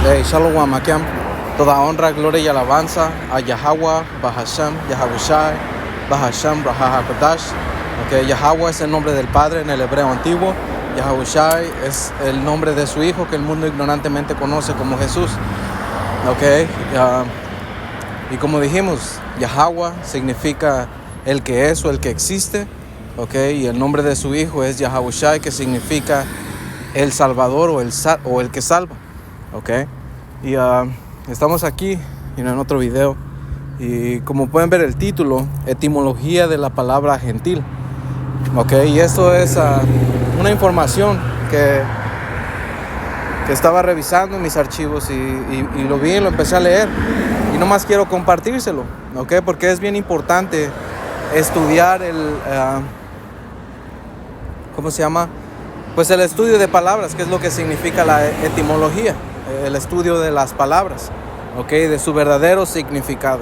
Shalom Akem. Toda honra, gloria y alabanza a Yahweh, Bahasham, Yahabushai, Bahasham, Rahahakodash. Okay, Yahweh es el nombre del Padre en el hebreo antiguo. Yahabushai es el nombre de su Hijo que el mundo ignorantemente conoce como Jesús. Okay, y como dijimos, Yahweh significa el que es o el que existe. Okay, y el nombre de su Hijo es Yahabushai, que significa el Salvador o el que salva. Okay, y estamos aquí en otro video. Y como pueden ver el título, etimología de la palabra gentil. Okay, y esto es una información que estaba revisando en mis archivos y lo vi y lo empecé a leer. Y nomás quiero compartírselo, okay, porque es bien importante estudiar ¿cómo se llama? Pues el estudio de palabras, que es lo que significa la etimología, el estudio de las palabras, okay, de su verdadero significado.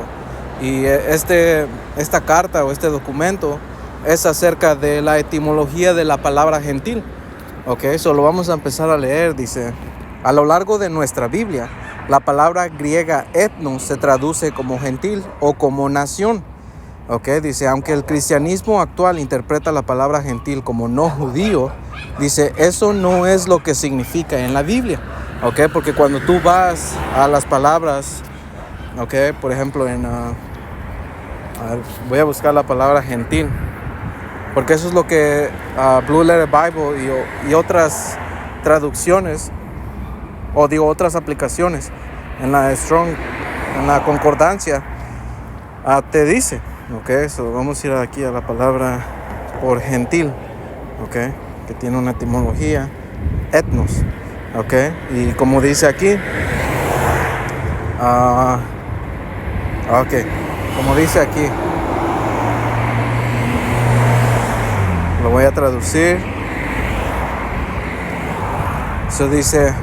Y esta carta o este documento es acerca de la etimología de la palabra gentil. Okay, lo vamos a empezar a leer. Dice: a lo largo de nuestra Biblia, la palabra griega etnos se traduce como gentil o como nación. Okay, dice, aunque el cristianismo actual interpreta la palabra gentil como no judío, dice, eso no es lo que significa en la Biblia. Okay, porque cuando tú vas a las palabras, okay, por ejemplo, voy a buscar la palabra gentil, porque eso es lo que Blue Letter Bible y otras traducciones, otras aplicaciones en la Strong, en la concordancia, te dice. Okay, vamos a ir aquí a la palabra por gentil, okay, que tiene una etimología, etnos, okay, y como dice aquí, okay, como dice aquí, lo voy a traducir. Eso dice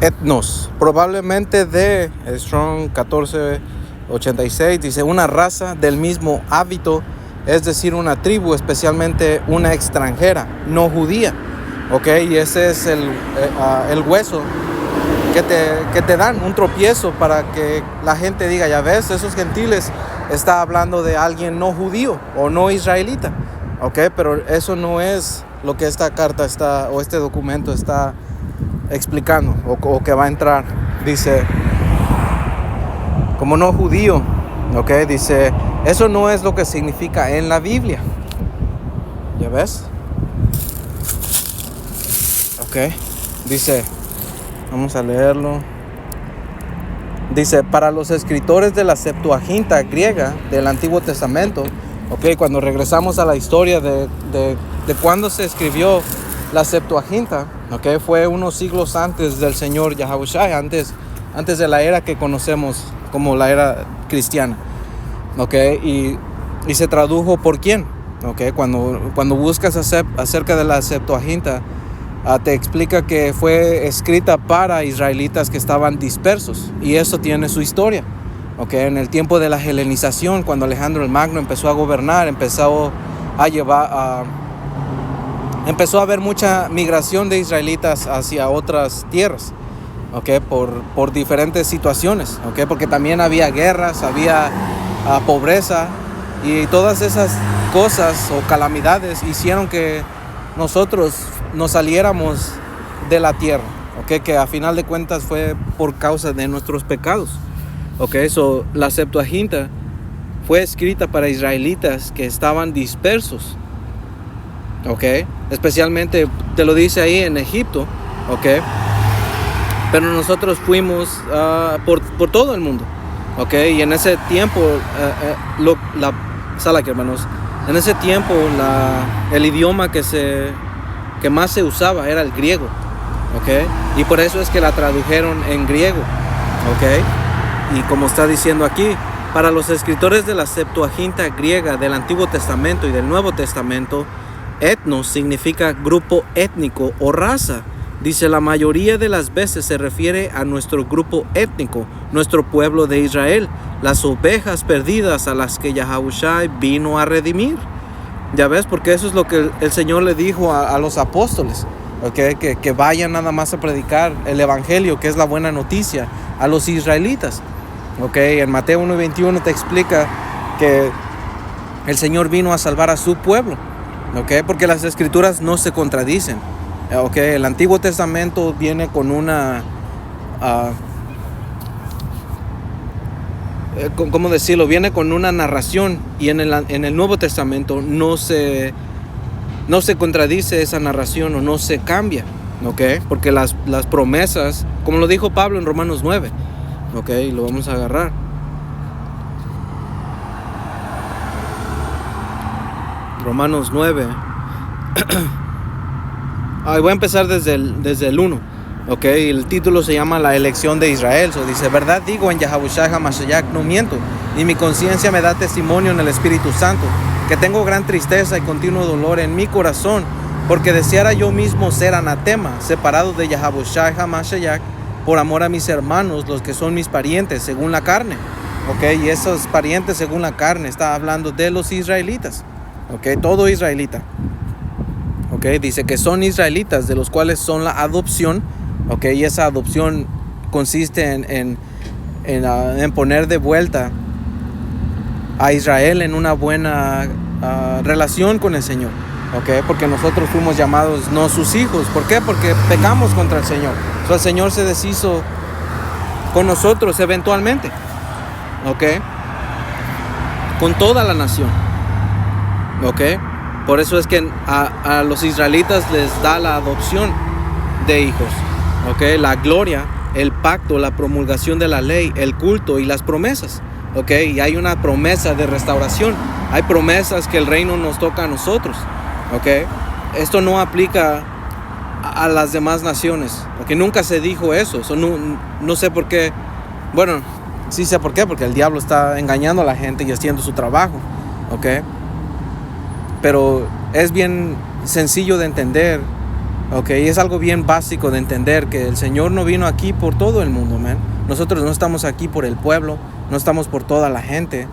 etnos, probablemente de Strong 1486, dice una raza del mismo hábito, es decir, una tribu, especialmente una extranjera, no judía. Okay, y ese es el hueso que te dan, un tropiezo para que la gente diga, ya ves, esos gentiles está hablando de alguien no judío o no israelita. Okay, pero eso no es lo que esta carta o este documento está explicando o que va a entrar. Dice, como no judío, okay, dice, eso no es lo que significa en la Biblia. ¿Ya ves? Okay, dice, vamos a leerlo. Dice, para los escritores de la Septuaginta griega del Antiguo Testamento, okay, cuando regresamos a la historia de cuándo se escribió la Septuaginta, okay, fue unos siglos antes del Señor Yahabushai, antes de la era que conocemos como la era cristiana. Okay, y se tradujo por quién. Okay, cuando buscas acerca de la Septuaginta, te explica que fue escrita para israelitas que estaban dispersos, y eso tiene su historia. Okay, en el tiempo de la helenización, cuando Alejandro el Magno empezó a gobernar, empezó a haber mucha migración de israelitas hacia otras tierras, okay, por diferentes situaciones, okay, porque también había guerras, había pobreza, y todas esas cosas o calamidades hicieron que nosotros nos saliéramos de la tierra, okay, que a final de cuentas fue por causa de nuestros pecados. Okay, la Septuaginta fue escrita para israelitas que estaban dispersos. Okay, especialmente te lo dice ahí en Egipto, okay, pero nosotros fuimos por todo el mundo, okay, y en ese tiempo, hermanos, en ese tiempo el idioma que más se usaba era el griego, okay, y por eso es que la tradujeron en griego, okay, y como está diciendo aquí, para los escritores de la Septuaginta griega del Antiguo Testamento y del Nuevo Testamento, etnos significa grupo étnico o raza. Dice, la mayoría de las veces se refiere a nuestro grupo étnico, nuestro pueblo de Israel, las ovejas perdidas a las que Yahabushai vino a redimir. Ya ves, porque eso es lo que el Señor le dijo a los apóstoles, ¿okay? Que vayan nada más a predicar el evangelio, que es la buena noticia, a los israelitas. ¿Okay? En Mateo 1:21 te explica que el Señor vino a salvar a su pueblo, ¿okay? Porque las escrituras no se contradicen. ¿Okay? El Antiguo Testamento viene con una... ¿cómo decirlo? Viene con una narración, y en el Nuevo Testamento no se contradice esa narración o no se cambia, ¿okay? Porque las promesas, como lo dijo Pablo en Romanos 9, ¿okay? Lo vamos a agarrar. Romanos 9. Voy a empezar desde el 1. Okay, el título se llama La elección de Israel. Dice, verdad digo en Yahavushai HaMashiach, no miento, y mi conciencia me da testimonio en el Espíritu Santo, que tengo gran tristeza y continuo dolor en mi corazón, porque deseara yo mismo ser anatema, separado de Yahavushai HaMashiach, por amor a mis hermanos, los que son mis parientes según la carne. Okay, y esos parientes según la carne está hablando de los israelitas. Okay, todo israelita. Okay, dice que son israelitas, de los cuales son la adopción. Okay, y esa adopción consiste en poner de vuelta a Israel en una buena relación con el Señor. Okay, porque nosotros fuimos llamados no sus hijos. ¿Por qué? Porque pecamos contra el Señor. El Señor se deshizo con nosotros eventualmente. Okay, con toda la nación. Okay, por eso es que a los israelitas les da la adopción de hijos. Okay, la gloria, el pacto, la promulgación de la ley, el culto y las promesas. Okay, y hay una promesa de restauración. Hay promesas que el reino nos toca a nosotros. Okay, esto no aplica a las demás naciones, porque nunca se dijo eso. No sé por qué. Bueno, sí sé por qué, porque el diablo está engañando a la gente y haciendo su trabajo. Okay, pero es bien sencillo de entender. Okay, es algo bien básico de entender que el Señor no vino aquí por todo el mundo, man. Nosotros no estamos aquí por el pueblo, no estamos por toda la gente.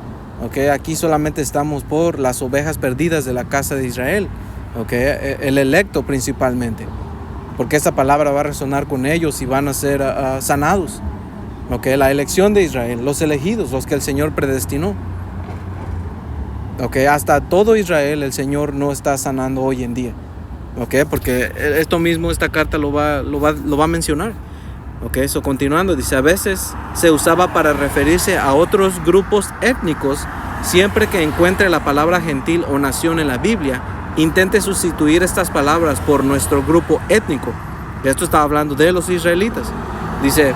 Okay, aquí solamente estamos por las ovejas perdidas de la casa de Israel. Okay, el electo principalmente, porque esa palabra va a resonar con ellos y van a ser sanados. Okay, la elección de Israel, los elegidos, los que el Señor predestinó. Okay, hasta todo Israel el Señor no está sanando hoy en día. Okay, porque esto mismo, esta carta lo va a mencionar. Okay, eso continuando, dice, a veces se usaba para referirse a otros grupos étnicos. Siempre que encuentre la palabra gentil o nación en la Biblia, intente sustituir estas palabras por nuestro grupo étnico. Esto está hablando de los israelitas. Dice,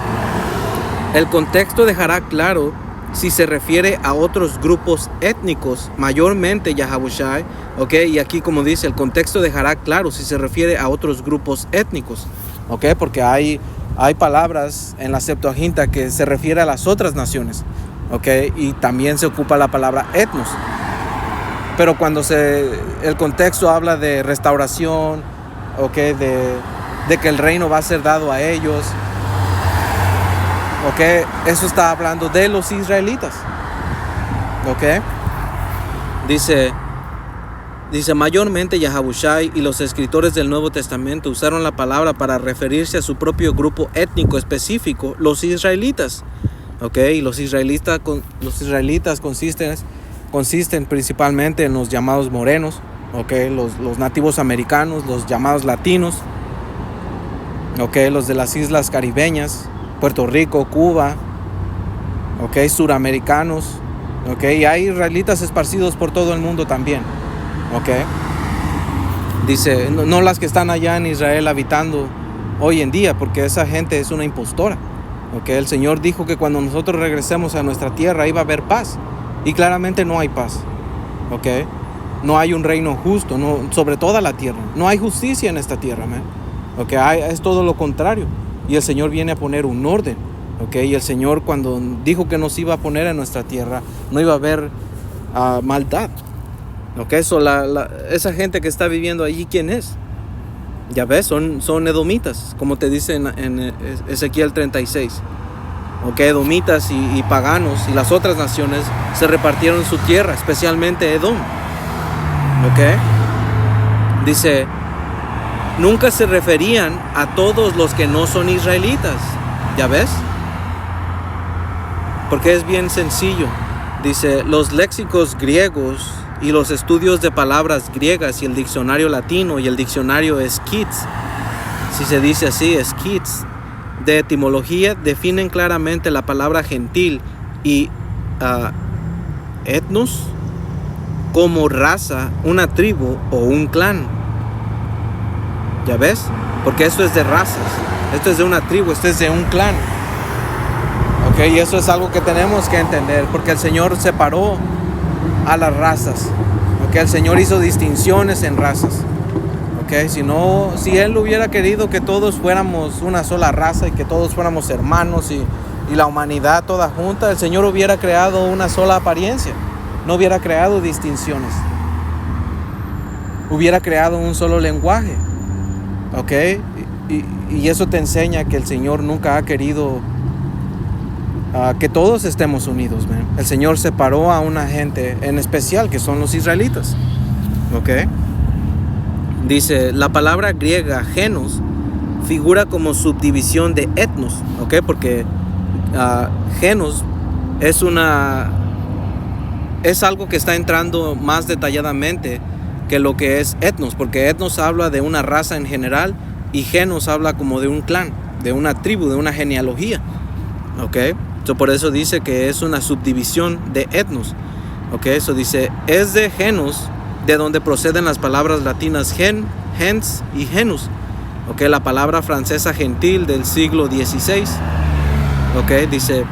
el contexto dejará claro si se refiere a otros grupos étnicos, mayormente Yahavushai. Okay, y aquí, como dice, el contexto dejará claro si se refiere a otros grupos étnicos. Okay, porque hay palabras en la Septuaginta que se refiere a las otras naciones. Okay, y también se ocupa la palabra etnos. Pero cuando el contexto habla de restauración, okay, de que el reino va a ser dado a ellos, okay, eso está hablando de los israelitas. Okay, dice mayormente Yahavushai y los escritores del Nuevo Testamento usaron la palabra para referirse a su propio grupo étnico específico, los israelitas. Okay, y los israelitas consisten principalmente en los llamados morenos, okay, los nativos americanos, los llamados latinos, okay, los de las islas caribeñas, Puerto Rico, Cuba, okay, suramericanos, okay, y hay israelitas esparcidos por todo el mundo también. Okay, dice, no las que están allá en Israel habitando hoy en día, porque esa gente es una impostora. Okay, el Señor dijo que cuando nosotros regresemos a nuestra tierra iba a haber paz, y claramente no hay paz. Okay, no hay un reino justo, no, sobre toda la tierra. No hay justicia en esta tierra, man. Okay, es todo lo contrario, y el Señor viene a poner un orden. Okay, y el Señor, cuando dijo que nos iba a poner en nuestra tierra, no iba a haber maldad. Okay, esa gente que está viviendo allí, ¿quién es? Ya ves, son edomitas, como te dice en Ezequiel 36. Okay, edomitas y paganos y las otras naciones se repartieron su tierra, especialmente Edom. ¿ok? Dice, nunca se referían a todos los que no son israelitas. ¿Ya ves? Porque es bien sencillo. Dice, los léxicos griegos y los estudios de palabras griegas y el diccionario latino y el diccionario Skeats, si se dice así, Skeats, de etimología, definen claramente la palabra gentil y etnos como raza, una tribu o un clan. ¿Ya ves? Porque esto es de razas, esto es de una tribu, esto es de un clan. Ok, y eso es algo que tenemos que entender, porque el Señor separó a las razas. Ok, el Señor hizo distinciones en razas. Ok, si Él hubiera querido que todos fuéramos una sola raza y que todos fuéramos hermanos y la humanidad toda junta, el Señor hubiera creado una sola apariencia, no hubiera creado distinciones, hubiera creado un solo lenguaje. Ok, y eso te enseña que el Señor nunca ha querido que todos estemos unidos, man. El Señor separó a una gente en especial, que son los israelitas. Ok. Dice, la palabra griega genos figura como subdivisión de etnos. Ok, porque genos es algo que está entrando más detalladamente que lo que es etnos, porque etnos habla de una raza en general y genos habla como de un clan, de una tribu, de una genealogía. Ok. Por eso dice que es una subdivisión de etnos. Ok, eso dice, es de genos, de donde proceden las palabras latinas gen, gens y genus. Ok, la palabra francesa gentil del siglo XVI. Ok, dice,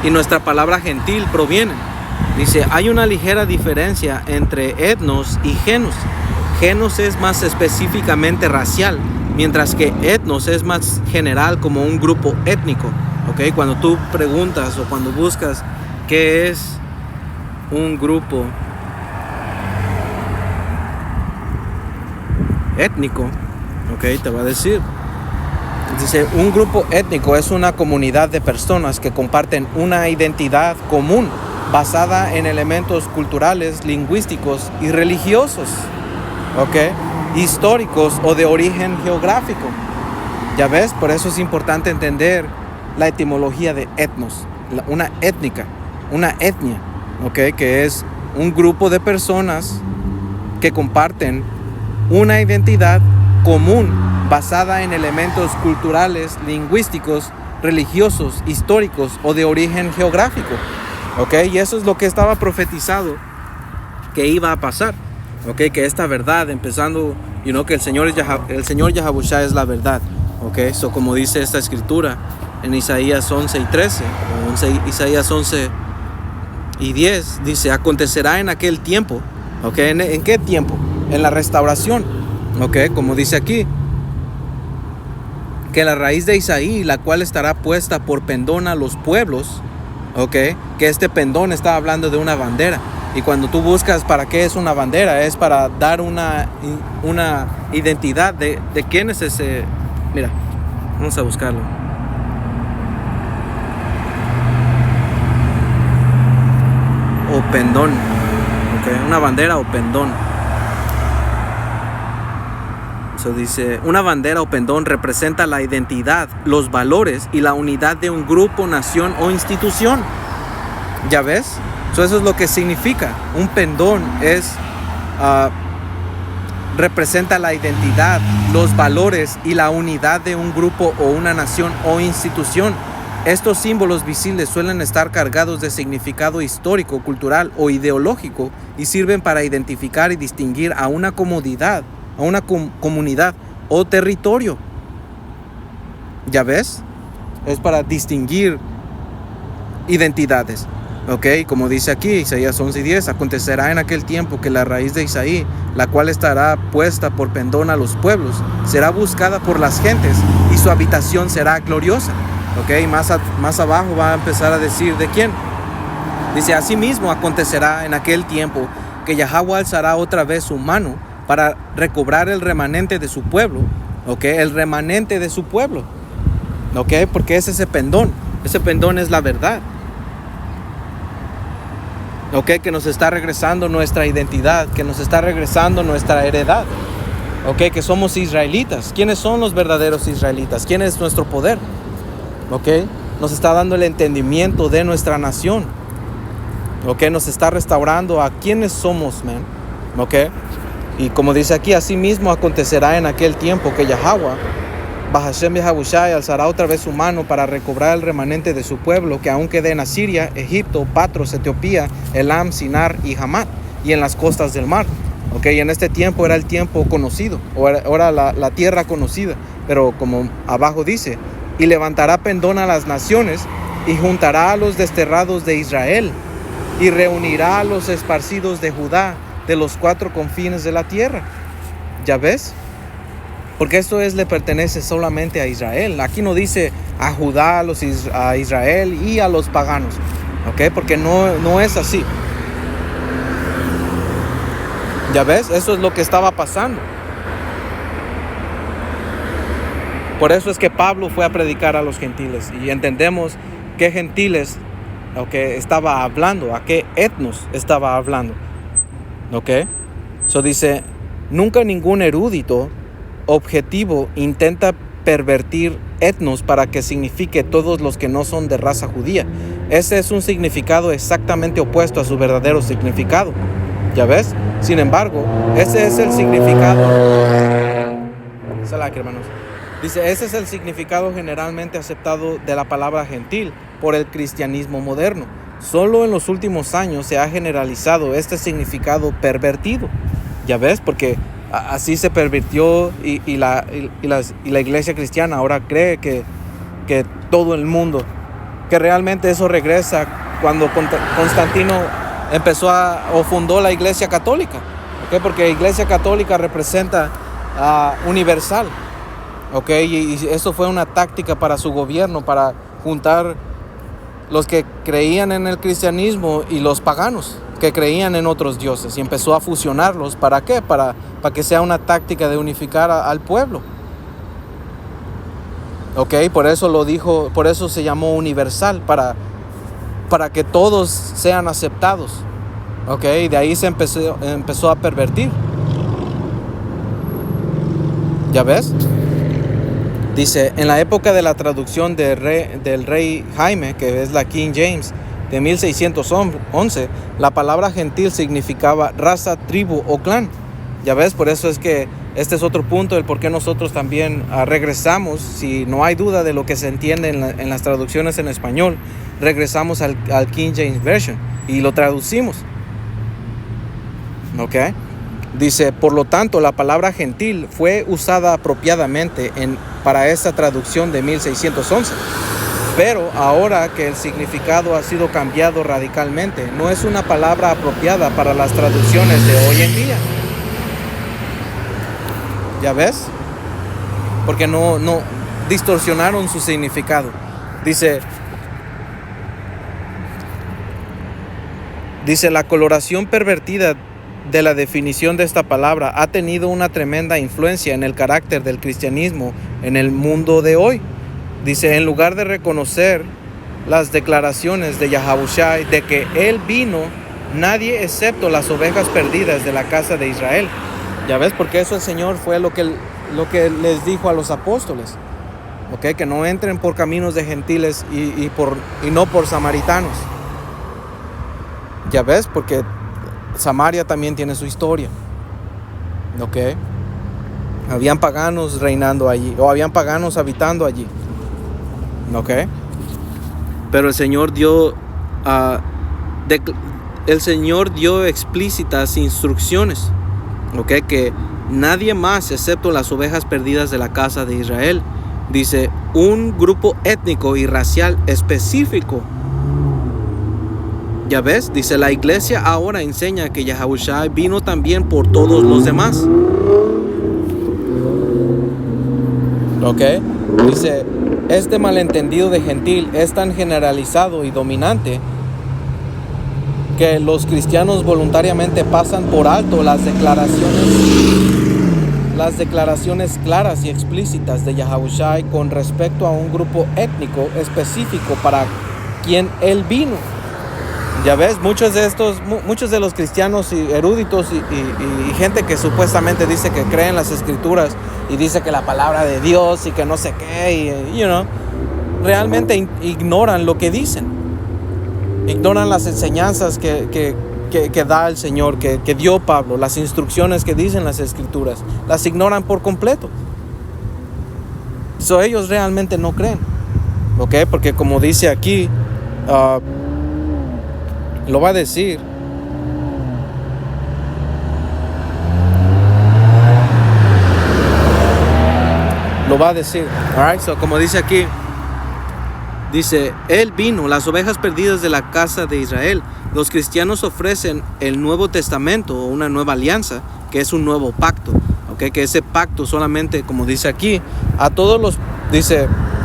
y nuestra palabra gentil proviene. Dice, hay una ligera diferencia entre etnos y genus. Genus es más específicamente racial, mientras que etnos es más general, como un grupo étnico. ¿Okay? Cuando tú preguntas o cuando buscas qué es un grupo étnico, ¿okay? Te va a decir. Dice, un grupo étnico es una comunidad de personas que comparten una identidad común basada en elementos culturales, lingüísticos y religiosos. ¿Okay? Históricos o de origen geográfico. Ya ves, por eso es importante entender la etimología de etnos, una étnica, una etnia, ¿okay? Que es un grupo de personas que comparten una identidad común basada en elementos culturales, lingüísticos, religiosos, históricos o de origen geográfico. ¿Okay? Y eso es lo que estaba profetizado que iba a pasar. Okay, que esta verdad, empezando, que el Señor Yahabushá es la verdad. Okay, como dice esta escritura en Isaías 11 y 13, o Isaías 11 y 10, dice, acontecerá en aquel tiempo. Okay, ¿en qué tiempo? En la restauración. Okay, como dice aquí, que la raíz de Isaí, la cual estará puesta por pendón a los pueblos. Okay, que este pendón está hablando de una bandera. Y cuando tú buscas para qué es una bandera, es para dar una identidad de quién es ese. Mira, vamos a buscarlo. O pendón. Okay, una bandera o pendón. Eso dice, una bandera o pendón representa la identidad, los valores y la unidad de un grupo, nación o institución. ¿Ya ves? Eso es lo que significa. Un pendón representa la identidad, los valores y la unidad de un grupo o una nación o institución. Estos símbolos visibles suelen estar cargados de significado histórico, cultural o ideológico y sirven para identificar y distinguir a una comunidad o territorio. ¿Ya ves? Es para distinguir identidades. Ok, como dice aquí, Isaías 11 y 10, acontecerá en aquel tiempo que la raíz de Isaí, la cual estará puesta por pendón a los pueblos, será buscada por las gentes y su habitación será gloriosa. Ok, más abajo va a empezar a decir de quién. Dice, asimismo acontecerá en aquel tiempo que Yahweh alzará otra vez su mano para recobrar el remanente de su pueblo. Ok, el remanente de su pueblo. Ok, porque es ese pendón es la verdad. ¿ok? Que nos está regresando nuestra identidad, que nos está regresando nuestra heredad, ¿ok? Que somos israelitas. ¿Quiénes son los verdaderos israelitas? ¿Quién es nuestro poder? ¿Ok? Nos está dando el entendimiento de nuestra nación, ¿ok? Nos está restaurando a quiénes somos, man, ¿ok? Y como dice aquí, así mismo acontecerá en aquel tiempo que Yahweh, Bahashem Yahabushai, alzará otra vez su mano para recobrar el remanente de su pueblo que aún quede en Asiria, Egipto, Patros, Etiopía, Elam, Sinar y Hamat, y en las costas del mar. ¿Ok? Y en este tiempo era el tiempo conocido, o era la tierra conocida, pero como abajo dice, y levantará pendón a las naciones, y juntará a los desterrados de Israel, y reunirá a los esparcidos de Judá, de los 4 confines de la tierra. ¿Ya ves? Porque esto le pertenece solamente a Israel. Aquí no dice a Judá, a Israel y a los paganos, ¿ok? Porque no es así. ¿Ya ves? Eso es lo que estaba pasando. Por eso es que Pablo fue a predicar a los gentiles. Y entendemos qué gentiles, ¿ok?, estaba hablando, a qué etnos estaba hablando. ¿Ok? Eso dice, nunca ningún erudito objetivo intenta pervertir etnos para que signifique todos los que no son de raza judía. Ese es un significado exactamente opuesto a su verdadero significado. ¿Ya ves? Sin embargo, ese es el significado. Salah, hermanos. Dice, ese es el significado generalmente aceptado de la palabra gentil por el cristianismo moderno. Solo en los últimos años se ha generalizado este significado pervertido. ¿Ya ves? Porque así se pervirtió y la iglesia cristiana ahora cree que todo el mundo, que realmente eso regresa cuando Constantino empezó o fundó la iglesia católica, ¿ok? Porque la iglesia católica representa universal, ¿ok? Y eso fue una táctica para su gobierno, para juntar los que creían en el cristianismo y los paganos que creían en otros dioses, y empezó a fusionarlos. ¿Para qué? Para que sea una táctica de unificar al pueblo. ¿Ok? Por eso se llamó universal, para que todos sean aceptados. ¿Ok? Y de ahí se empezó a pervertir. ¿Ya ves? Dice, en la época de la traducción del rey Jaime, que es la King James, de 1611, la palabra gentil significaba raza, tribu o clan. Ya ves, por eso es que este es otro punto del por qué nosotros también regresamos, si no hay duda de lo que se entiende en las traducciones en español, regresamos al King James Version y lo traducimos. ¿Ok? Dice, por lo tanto, la palabra gentil fue usada apropiadamente para esta traducción de 1611. Pero ahora que el significado ha sido cambiado radicalmente, no es una palabra apropiada para las traducciones de hoy en día. ¿Ya ves? Porque no distorsionaron su significado. Dice, la coloración pervertida de la definición de esta palabra ha tenido una tremenda influencia en el carácter del cristianismo en el mundo de hoy. Dice, en lugar de reconocer las declaraciones de Yahabushai de que Él vino, nadie excepto las ovejas perdidas de la casa de Israel. Ya ves, porque eso el Señor fue lo que les dijo a los apóstoles. ¿Ok? Que no entren por caminos de gentiles y no por samaritanos. Ya ves, porque Samaria también tiene su historia. ¿Ok? Habían paganos reinando allí, o habían paganos habitando allí. ¿Ok? Pero el Señor dio explícitas instrucciones, ¿ok? Que nadie más excepto las ovejas perdidas de la casa de Israel. Dice, un grupo étnico y racial específico. ¿Ya ves? Dice, la iglesia ahora enseña que Yahabushai vino también por todos los demás. ¿Ok? Dice, este malentendido de gentil es tan generalizado y dominante que los cristianos voluntariamente pasan por alto las declaraciones claras y explícitas de Yahabushai con respecto a un grupo étnico específico para quien Él vino. Ya ves, muchos de los cristianos y eruditos y gente que supuestamente dice que cree en las escrituras y dice que la palabra de Dios y que no sé qué, realmente ignoran lo que dicen. Ignoran las enseñanzas que da el Señor, que dio Pablo, las instrucciones que dicen las escrituras. Las ignoran por completo. Ellos realmente no creen. ¿Ok? Porque como dice aquí, lo va a decir. Alright, so como dice aquí, dice, Él vino, las ovejas perdidas de la casa de Israel. Los cristianos ofrecen el Nuevo Testamento o una nueva alianza, que es un nuevo pacto. ¿Ok? Que ese pacto solamente, como dice aquí,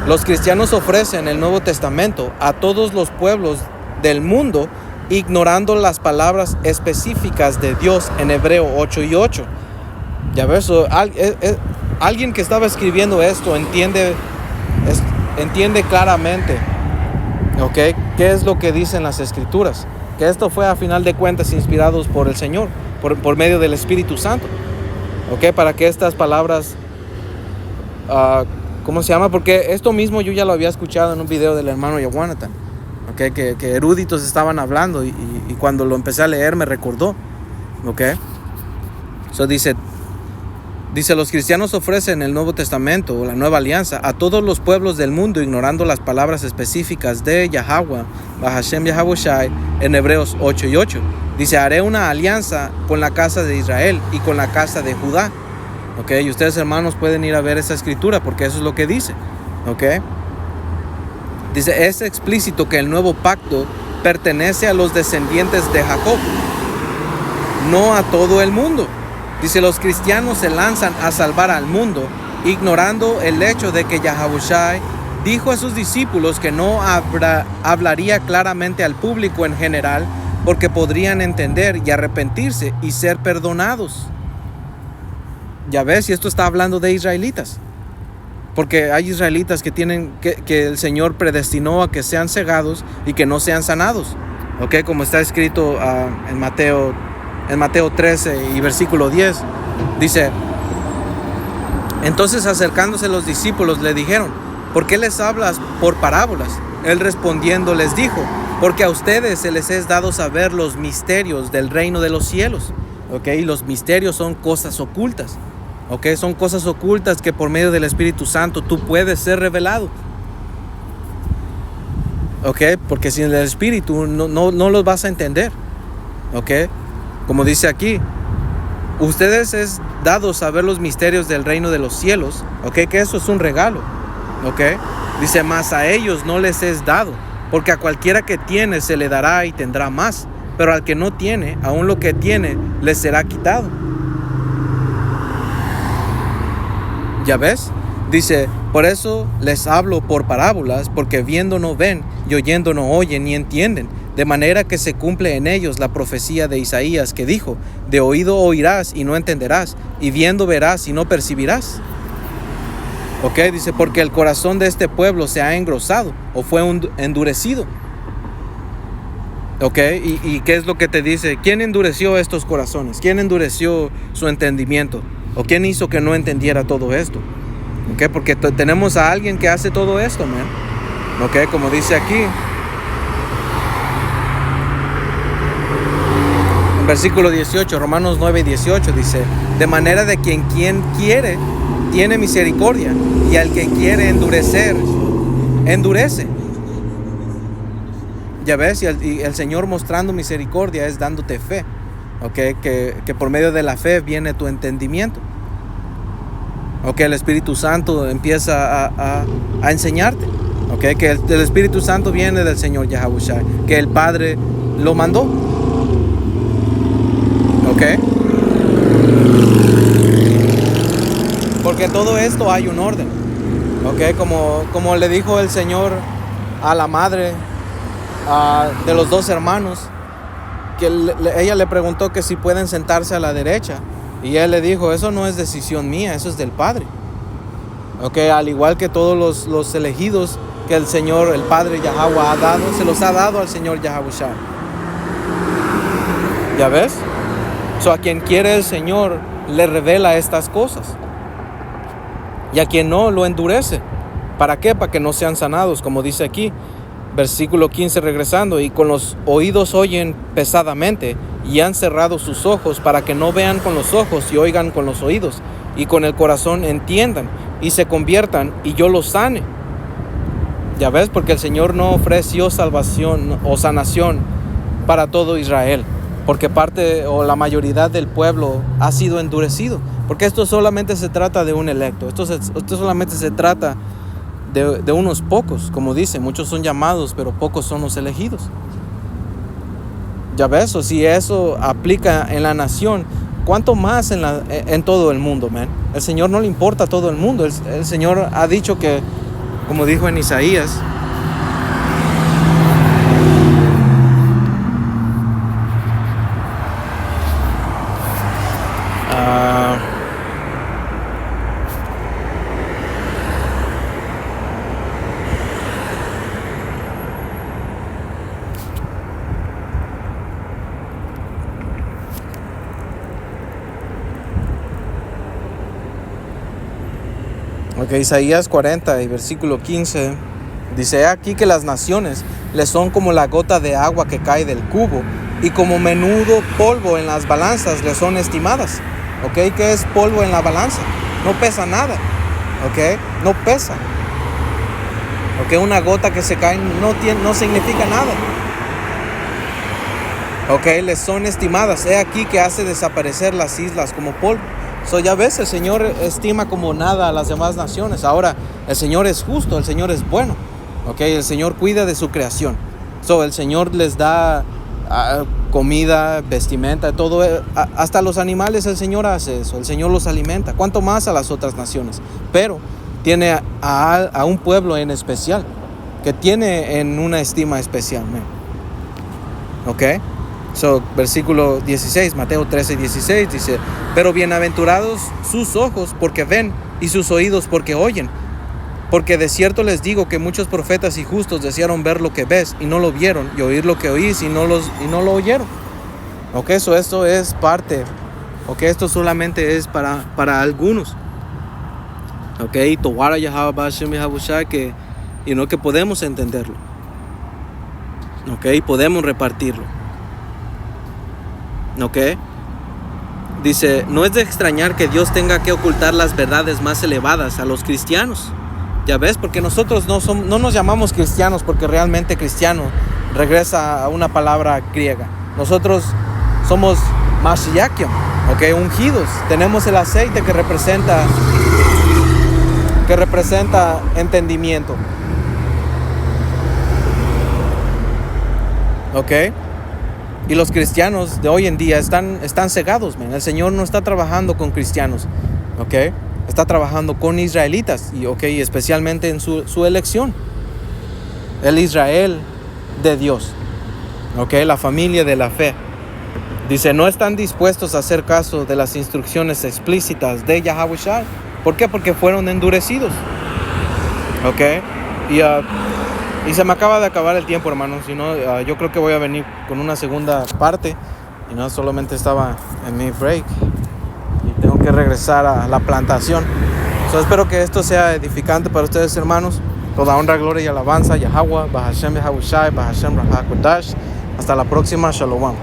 los cristianos ofrecen el Nuevo Testamento a todos los pueblos del mundo, ignorando las palabras específicas de Dios en Hebreo 8:8. Ya ves, alguien que estaba escribiendo esto entiende claramente, ¿ok? ¿Qué es lo que dicen las escrituras? Que esto fue a final de cuentas inspirados por el Señor, por medio del Espíritu Santo, ¿ok? Para que estas palabras, ¿cómo se llama? Porque esto mismo yo ya lo había escuchado en un video del hermano Yawanathan, ¿ok? Que eruditos estaban hablando y cuando lo empecé a leer me recordó, ¿ok? Dice, los cristianos ofrecen el Nuevo Testamento o la Nueva Alianza a todos los pueblos del mundo, ignorando las palabras específicas de Yahweh, Bahashem Yahavushai, en Hebreos 8:8. Dice, haré una alianza con la casa de Israel y con la casa de Judá. ¿Ok? Y ustedes, hermanos, pueden ir a ver esa escritura porque eso es lo que dice. ¿Ok? Dice, es explícito que el nuevo pacto pertenece a los descendientes de Jacob, no a todo el mundo. Dice, los cristianos se lanzan a salvar al mundo, ignorando el hecho de que Yahavushai dijo a sus discípulos que no hablaría claramente al público en general, porque podrían entender y arrepentirse y ser perdonados. Ya ves, y esto está hablando de israelitas, porque hay israelitas que el Señor predestinó a que sean cegados y que no sean sanados. ¿Ok? Como está escrito en Mateo 13 y versículo 10, dice, entonces acercándose los discípulos le dijeron, ¿por qué les hablas por parábolas? Él respondiendo les dijo, porque a ustedes se les es dado saber los misterios del reino de los cielos. ¿Ok? Y los misterios son cosas ocultas. ¿Ok? Son cosas ocultas que por medio del Espíritu Santo tú puedes ser revelado. ¿Ok? Porque sin el Espíritu no los vas a entender. ¿Ok? Como dice aquí, ustedes es dado saber los misterios del reino de los cielos, ¿ok? Que eso es un regalo, ¿ok? Dice, mas a ellos no les es dado, porque a cualquiera que tiene se le dará y tendrá más, pero al que no tiene, aún lo que tiene, le será quitado. ¿Ya ves? Dice, por eso les hablo por parábolas, porque viendo no ven y oyendo no oyen ni entienden. De manera que se cumple en ellos la profecía de Isaías que dijo, de oído oirás y no entenderás, y viendo verás y no percibirás. ¿Ok? Dice, porque el corazón de este pueblo se ha engrosado o fue endurecido. ¿Ok? ¿Y qué es lo que te dice? ¿Quién endureció estos corazones? ¿Quién endureció su entendimiento? ¿O quién hizo que no entendiera todo esto? ¿Ok? Porque tenemos a alguien que hace todo esto, man. ¿Ok? Como dice aquí. Versículo 18, Romanos 9:18 dice, de manera de quien quiere, tiene misericordia, y al que quiere endurecer, endurece. Ya ves, y el Señor mostrando misericordia es dándote fe, ¿ok? Que por medio de la fe viene tu entendimiento. ¿Ok? El Espíritu Santo empieza a enseñarte, ¿ok? Que el Espíritu Santo viene del Señor Yahavushai, que el Padre lo mandó. ¿Ok? Porque todo esto hay un orden. ¿Ok? Como le dijo el Señor a la madre de los dos hermanos, que ella le preguntó que si pueden sentarse a la derecha. Y él le dijo, eso no es decisión mía, eso es del Padre. ¿Ok? Al igual que todos los elegidos que el Señor, el Padre Yahweh ha dado, se los ha dado al Señor Yahavushai. ¿Ya ves? So, a quien quiere el Señor le revela estas cosas. Y a quien no, lo endurece. ¿Para qué? Para que no sean sanados, como dice aquí. Versículo 15 regresando. Y con los oídos oyen pesadamente, y han cerrado sus ojos para que no vean con los ojos y oigan con los oídos, y con el corazón entiendan y se conviertan y yo los sane. Ya ves, porque el Señor no ofreció salvación o sanación para todo Israel, porque parte o la mayoría del pueblo ha sido endurecido, porque esto solamente se trata de un electo, esto solamente se trata de unos pocos, como dice, muchos son llamados, pero pocos son los elegidos. Ya ves, o si eso aplica en la nación, ¿cuánto más en todo el mundo, man? El Señor no le importa a todo el mundo. El Señor ha dicho que, como dijo en Isaías, Isaías 40 y versículo 15 dice: aquí que las naciones le son como la gota de agua que cae del cubo, y como menudo polvo en las balanzas le son estimadas. ¿Qué es polvo en la balanza? No pesa nada. No pesa. Una gota que se cae no significa nada. Les son estimadas. He aquí que hace desaparecer las islas como polvo. Ya ves, el Señor estima como nada a las demás naciones. Ahora, el Señor es justo, el Señor es bueno. El Señor cuida de su creación. El Señor les da comida, vestimenta, todo. Hasta los animales el Señor hace eso. El Señor los alimenta. ¿Cuánto más a las otras naciones? Pero tiene a un pueblo en especial, que tiene en una estima especial. Versículo 16, Mateo 13, 16 dice: pero bienaventurados sus ojos porque ven, y sus oídos porque oyen. Porque de cierto les digo que muchos profetas y justos desearon ver lo que ves y no lo vieron, y oír lo que oís y no lo oyeron. Esto es parte. Esto solamente es para algunos. Towara Yahweh Bashem Yahabushai, que podemos entenderlo. Podemos repartirlo. Dice: no es de extrañar que Dios tenga que ocultar las verdades más elevadas a los cristianos. Ya ves, porque nosotros no nos llamamos cristianos, porque realmente cristiano regresa a una palabra griega. Nosotros somos Mashiachion, ungidos. Tenemos el aceite que representa entendimiento. Y los cristianos de hoy en día están cegados, man. El Señor no está trabajando con cristianos, está trabajando con israelitas, y especialmente en su elección. El Israel de Dios, la familia de la fe. Dice: no están dispuestos a hacer caso de las instrucciones explícitas de Yahawashi. ¿Por qué? Porque fueron endurecidos. Y se me acaba de acabar el tiempo, hermanos. Yo creo que voy a venir con una segunda parte. Y no solamente estaba en mi break, y tengo que regresar a la plantación. Espero que esto sea edificante para ustedes, hermanos. Toda honra, gloria y alabanza Yahweh, Bahashem Yahabushai, Bahashem Raha Kodash. Hasta la próxima. Shalom.